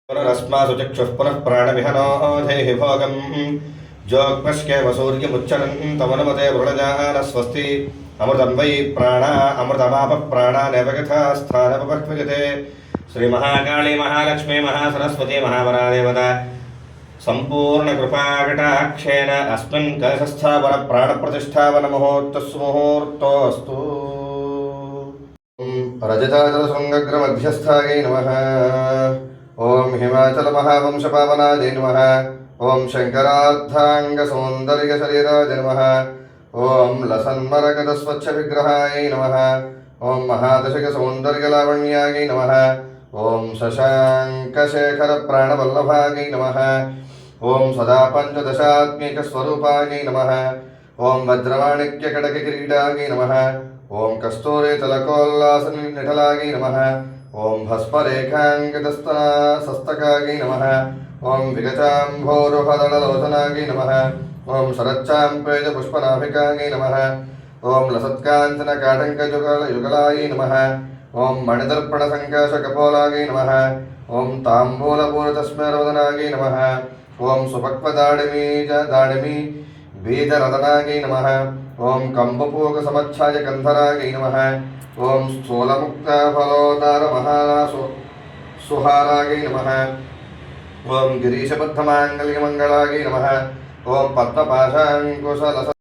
पुनरस्मासु चक्षुः पुनः प्राणविहनो धेहि भोगम् जोग्मश्केम सूर्यमुच्चनन्तमनुमते वृणजान स्वस्ति अमृतं वै प्राणा अमृतमापः प्राणानेव यथा स्थानपपक्ष्मजते श्रीमहाकाली महालक्ष्मी महासरस्वती महावरादेवता सम्पूर्णकृपाकटाक्षेण अस्मिन् कलशस्थापन प्राणप्रतिष्ठापनमुहूर्तस्सुमुहूर्तोऽस्तु। रजताचलशृङ्गग्रमध्यस्थायै नमः। ओम हिमाचल महावंशपावनाय नमः। ओम शंकरार्धांगसौन्दर्यशरीराय नमः। ओम लसन्मरकतस्वच्छविग्रहाय नमः। ओम महादशकसौन्दर्यलावण्याय नमः। ओम शशाङ्कशेखरप्राणवल्लभाय नमः। ओम सदा पञ्चदशात्मिकस्वरूपाय नमः। ओम वज्रमाणिक्यकटककिरीटाय नमः। ओम कस्तूरितलकोल्लासनिठलाय नमः। ओम भस्मरेखाङ्कितस्तनासस्तकाय नमः। ओम विगताम्भोरुहदललोचनाय नमः। ओम शरच्चाम्पेजपुष्पनाभिकाय नमः। ओम लसत्काञ्चनकाटङ्कयुगलाय नमः। ओम मणिदर्पणसङ्काशकपोलाय नमः। ओम ताम्बूलपूरितस्मेरवदनाय नमः। ओम सुपक्वदाडिमी बीजरदनाय नमः। ओम कम्बपूगसमच्छाय गन्धराय नमः। ओम स्थूलमुक्तफलोदारमहासु सुहाराय नमः। ओम गिरीशबद्धमाङ्गल्यमङ्गलाय नमः। ओम पद्मपाशाङ्कुशलस